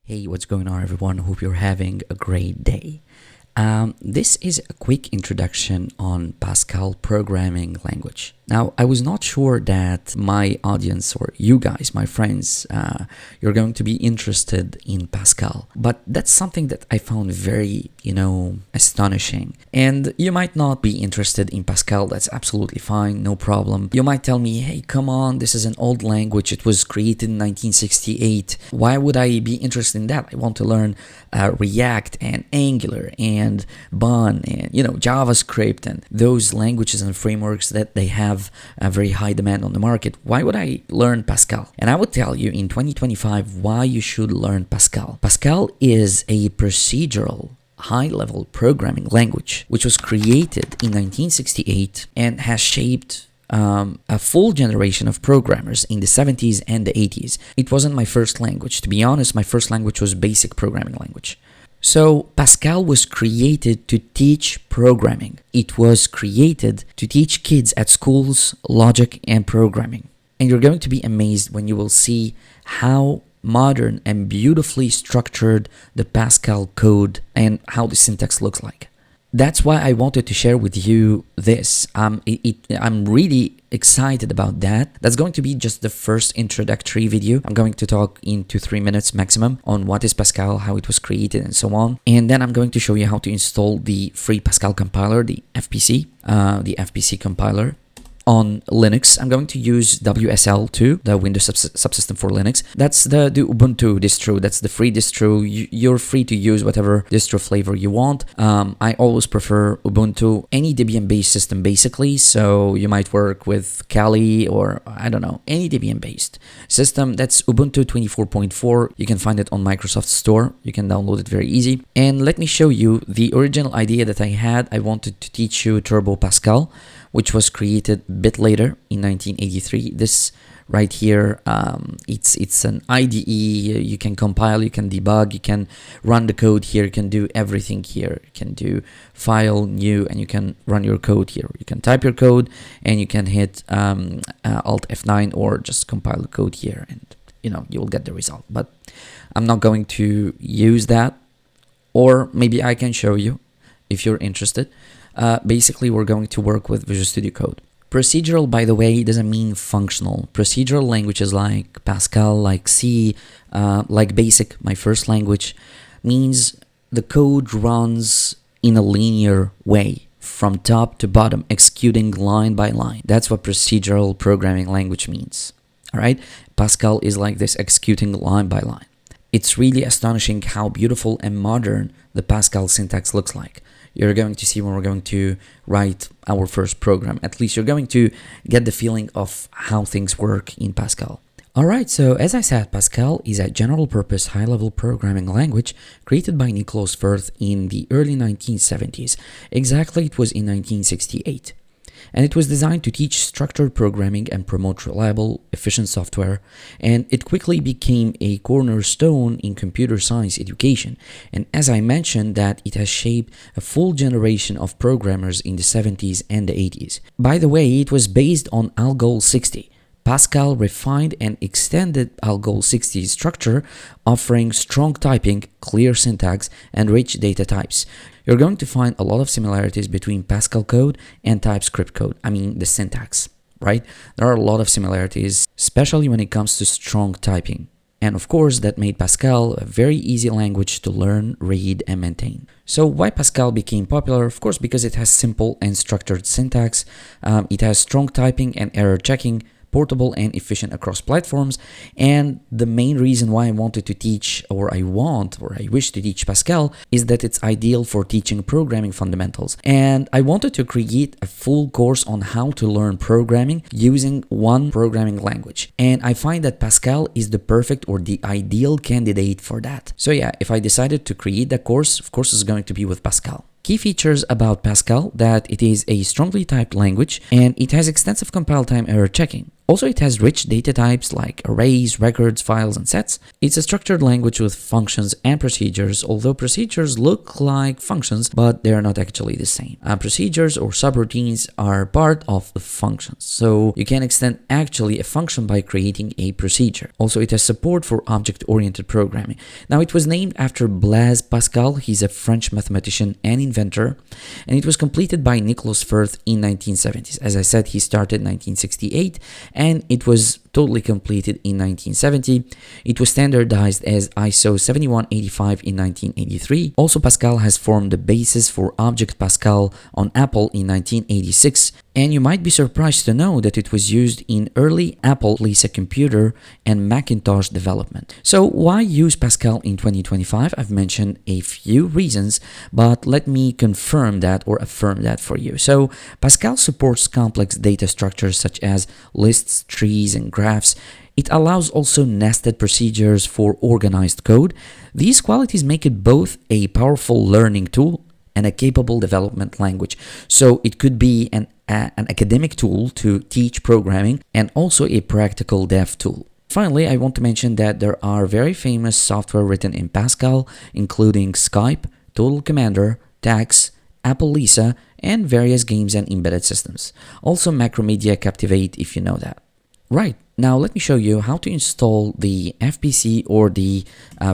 Hey, what's going on, everyone? Hope you're having a great day. This is a quick introduction on Pascal programming language. Now, I was not sure that my audience or you guys, my friends, you're going to be interested in Pascal, but that's something that I found very, astonishing. And you might not be interested in Pascal. That's absolutely fine, no problem. You might tell me, hey, come on, this is an old language. It was created in 1968. Why would I be interested in that? I want to learn React and Angular and Bun and JavaScript and those languages and frameworks that they have a very high demand on the market. Why would I learn Pascal? And I would tell you in 2025 why you should learn Pascal. Pascal is a procedural high-level programming language which was created in 1968 and has shaped a full generation of programmers in the 70s and the 80s. It wasn't my first language. To be honest, my first language was basic programming language. So Pascal was created to teach programming. It was created to teach kids at schools logic and programming. And you're going to be amazed when you will see how modern and beautifully structured the Pascal code and how the syntax looks like. That's why I wanted to share with you this. I'm really excited about that. That's going to be just the first introductory video. I'm going to talk into 3 minutes maximum on what is Pascal, how it was created, and so on. And then I'm going to show you how to install the free Pascal compiler, the FPC compiler. On Linux, I'm going to use WSL2, the Windows subsystem for Linux. That's the Ubuntu distro. That's the free distro. You're free to use whatever distro flavor you want. I always prefer Ubuntu, any Debian-based system basically. So you might work with Kali or I don't know, any Debian-based system. That's Ubuntu 24.4. You can find it on Microsoft Store. You can download it very easy. And let me show you the original idea that I had. I wanted to teach you Turbo Pascal, which was created a bit later in 1983. This right here, it's an IDE. You can compile, you can debug, you can run the code here, you can do everything here. You can do file, new, and you can run your code here. You can type your code and you can hit Alt F9 or just compile the code here and you will get the result. But I'm not going to use that, or maybe I can show you if you're interested. Basically, we're going to work with Visual Studio Code. Procedural, by the way, doesn't mean functional. Procedural languages like Pascal, like C, like BASIC, my first language, means the code runs in a linear way from top to bottom, executing line by line. That's what procedural programming language means. All right, Pascal is like this, executing line by line. It's really astonishing how beautiful and modern the Pascal syntax looks like. You're going to see when we're going to write our first program. At least you're going to get the feeling of how things work in Pascal. Alright, so as I said, Pascal is a general-purpose high-level programming language created by Nicholas Firth in the early 1970s. Exactly, it was in 1968. And it was designed to teach structured programming and promote reliable, efficient software, and it quickly became a cornerstone in computer science education. And as I mentioned, that it has shaped a full generation of programmers in the 70s and the 80s. By the way, it was based on Algol 60. Pascal refined and extended Algol 60's structure, offering strong typing, clear syntax, and rich data types. You're going to find a lot of similarities between Pascal code and TypeScript code. I mean, the syntax, right? There are a lot of similarities, especially when it comes to strong typing. And of course, that made Pascal a very easy language to learn, read, and maintain. So why Pascal became popular? Of course, because it has simple and structured syntax. It has strong typing and error checking, portable and efficient across platforms. And the main reason why I wanted to teach, or I wish to teach Pascal, is that it's ideal for teaching programming fundamentals. And I wanted to create a full course on how to learn programming using one programming language. And I find that Pascal is the perfect or the ideal candidate for that. So yeah, if I decided to create that course, of course it's going to be with Pascal. Key features about Pascal: that it is a strongly typed language and it has extensive compile time error checking. Also, it has rich data types like arrays, records, files, and sets. It's a structured language with functions and procedures, although procedures look like functions, but they are not actually the same. Procedures or subroutines are part of the functions, so you can extend actually a function by creating a procedure. Also, it has support for object-oriented programming. Now, it was named after Blaise Pascal. He's a French mathematician and inventor, and it was completed by Nicolas Firth in 1970s. As I said, he started in 1968, and it was totally completed in 1970. It was standardized as ISO 7185 in 1983. Also, Pascal has formed the basis for Object Pascal on Apple in 1986, and you might be surprised to know that it was used in early Apple Lisa computer and Macintosh development. So why use Pascal in 2025? I've mentioned a few reasons, but let me confirm that or affirm that for you. So Pascal supports complex data structures such as lists, trees, and graphs. It allows also nested procedures for organized code. These qualities make it both a powerful learning tool and a capable development language. So it could be an academic tool to teach programming and also a practical dev tool. Finally, I want to mention that there are very famous software written in Pascal, including Skype, Total Commander, Tax, Apple Lisa, and various games and embedded systems. Also Macromedia Captivate, if you know that. Right, now let me show you how to install the FPC or the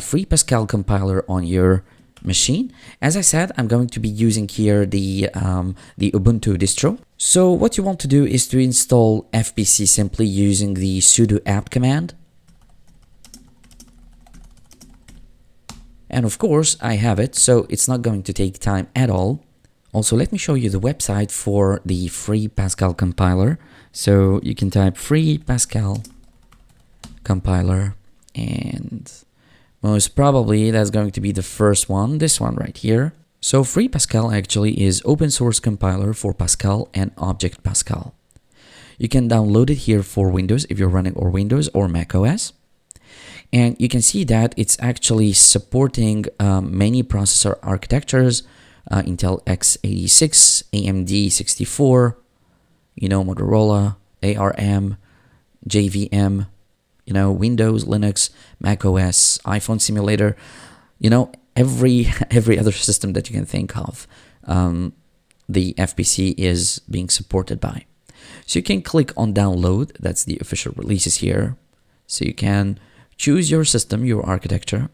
free Pascal compiler on your machine. As I said, I'm going to be using here the Ubuntu distro. So what you want to do is to install FPC simply using the sudo apt command. And of course, I have it, so it's not going to take time at all. Also, let me show you the website for the free Pascal compiler. So you can type free Pascal compiler, and most probably that's going to be the first one, this one right here. So free Pascal actually is open source compiler for Pascal and Object Pascal. You can download it here for Windows if you're running or Windows or Mac OS. And you can see that it's actually supporting many processor architectures, Intel x86, AMD 64, Motorola, ARM, JVM, Windows, Linux, Mac OS, iPhone simulator, every other system that you can think of, the FPC is being supported by. So you can click on download, that's the official releases here. So you can choose your system, your architecture.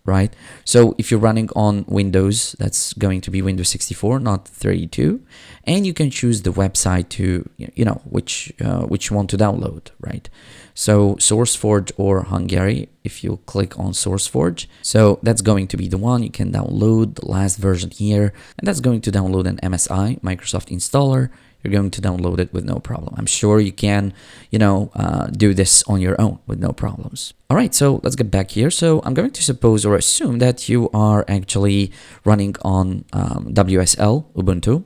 Right, so if you're running on Windows, that's going to be Windows 64, not 32, and you can choose the website to which one to download, right? So SourceForge or Hungary, if you click on SourceForge, so that's going to be the one. You can download the last version here, and that's going to download an MSI, Microsoft installer. You're going to download it with no problem. I'm sure you can, do this on your own with no problems. All right, so let's get back here. So I'm going to suppose or assume that you are actually running on WSL, Ubuntu.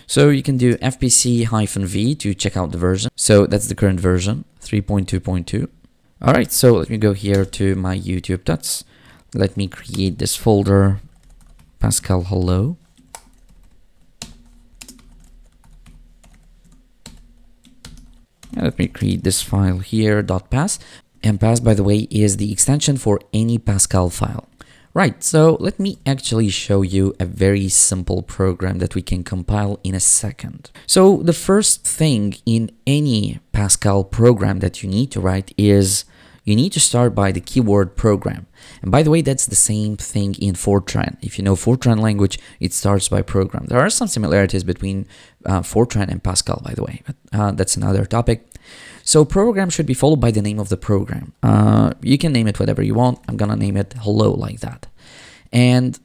So you can do fpc-v to check out the version. So that's the current version, 3.2.2. All right, so let me go here to my YouTube tuts. Let me create this folder, Pascal Hello. And let me create this file here, .pass. And pass, by the way, is the extension for any Pascal file. Right, so let me actually show you a very simple program that we can compile in a second. So the first thing in any Pascal program that you need to write is you need to start by the keyword program. And by the way, that's the same thing in Fortran. If you know Fortran language, it starts by program. There are some similarities between Fortran and Pascal, by the way, but that's another topic. So program should be followed by the name of the program. You can name it whatever you want. I'm gonna name it hello like that. And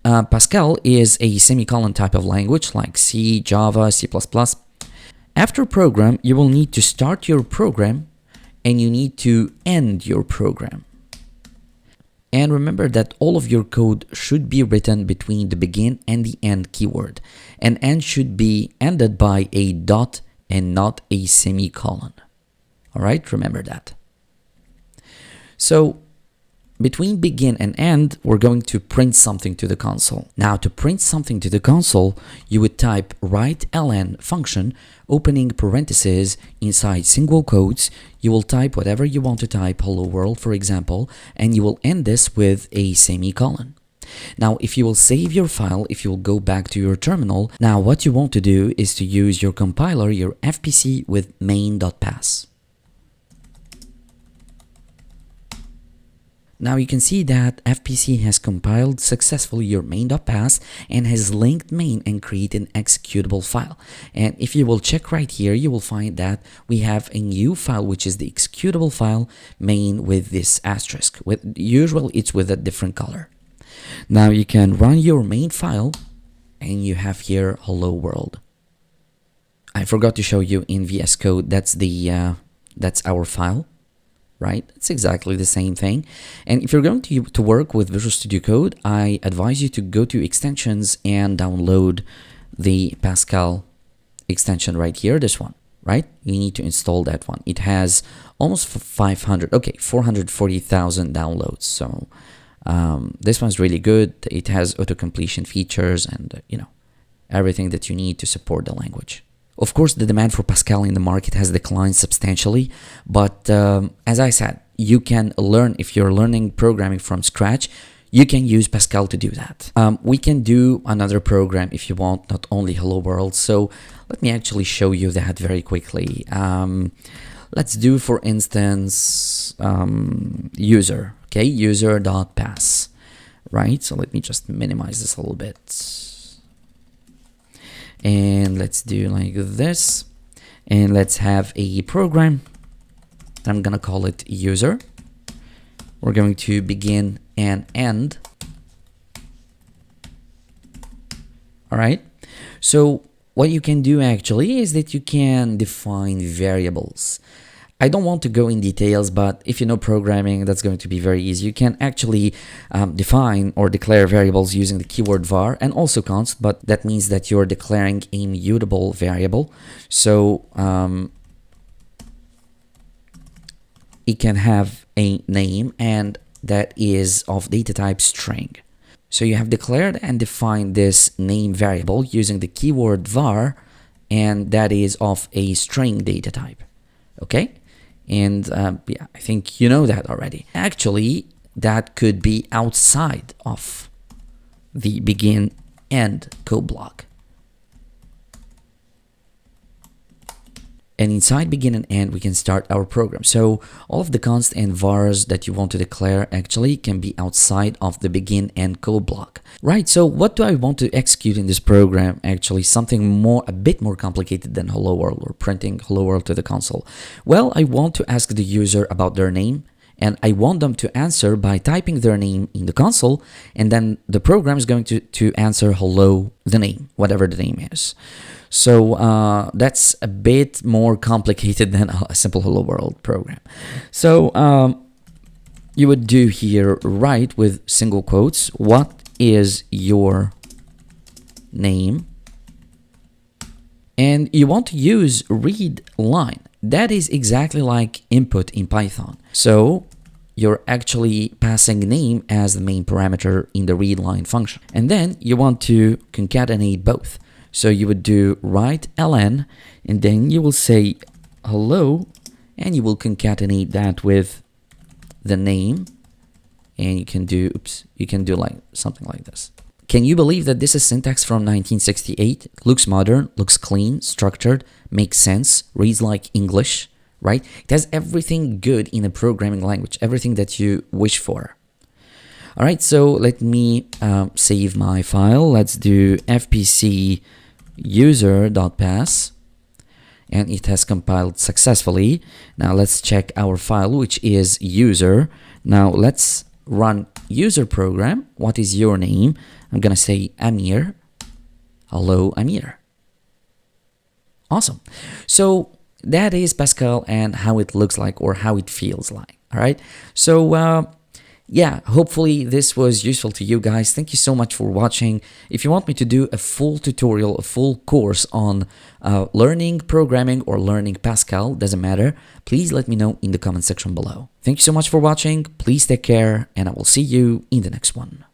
Pascal is a semicolon type of language like C, Java, C++. After program, you will need to start your program and you need to end your program. And remember that all of your code should be written between the begin and the end keyword. And end should be ended by a dot and not a semicolon. All right, remember that. So between begin and end, we're going to print something to the console. Now, to print something to the console, you would type write_ln function, opening parentheses inside single quotes. You will type whatever you want to type, hello world, for example, and you will end this with a semicolon. Now, if you will save your file, if you will go back to your terminal, now what you want to do is to use your compiler, your FPC with main.pass. Now you can see that FPC has compiled successfully your main.pass and has linked main and created an executable file. And if you will check right here, you will find that we have a new file, which is the executable file main with this asterisk. Usually it's with a different color. Now you can run your main file and you have here hello world. I forgot to show you in VS Code, that's our file. Right? It's exactly the same thing. And if you're going to work with Visual Studio Code, I advise you to go to extensions and download the Pascal extension right here, this one, right? You need to install that one. It has almost 440,000 downloads. So this one's really good. It has auto-completion features and, everything that you need to support the language. Of course, the demand for Pascal in the market has declined substantially, but as I said, you can learn, if you're learning programming from scratch, you can use Pascal to do that. We can do another program if you want, not only hello world. So let me actually show you that very quickly. Let's do, for instance, user, okay, user.pass, right? So let me just minimize this a little bit. And let's do like this, and let's have a program. I'm gonna call it user. We're going to begin and end. All right, so what you can do actually is that you can define variables. I don't want to go in details, but if you know programming, that's going to be very easy. You can actually define or declare variables using the keyword var and also const, but that means that you're declaring a mutable variable. So it can have a name, and that is of data type string. So you have declared and defined this name variable using the keyword var, and that is of a string data type. Okay? And yeah, I think you know that already. Actually, that could be outside of the begin end code block. And inside begin and end, we can start our program. So all of the const and vars that you want to declare actually can be outside of the begin end code block. Right, so what do I want to execute in this program? Actually, something a bit more complicated than hello world or printing hello world to the console. Well, I want to ask the user about their name, and I want them to answer by typing their name in the console, and then the program is going to answer hello, the name, whatever the name is. So that's a bit more complicated than a simple hello world program. So you would do here, write with single quotes, what is your name? And you want to use read line. That is exactly like input in Python. So you're actually passing name as the main parameter in the read line function. And then you want to concatenate both. So you would do write_ln, and then you will say hello, and you will concatenate that with the name, and you can do like something like this. Can you believe that this is syntax from 1968? Looks modern, looks clean, structured, makes sense, reads like English, right? It has everything good in a programming language, everything that you wish for. All right, so let me save my file. Let's do fpc user.pass, and it has compiled successfully. Now let's check our file, which is user. Now let's run user program. What is your name? I'm gonna say Amir. Hello, Amir. Awesome. So that is Pascal and how it looks like, or how it feels like. All right. So yeah, hopefully this was useful to you guys. Thank you so much for watching. If you want me to do a full tutorial, a full course on learning programming or learning Pascal, doesn't matter, please let me know in the comment section below. Thank you so much for watching. Please take care, and I will see you in the next one.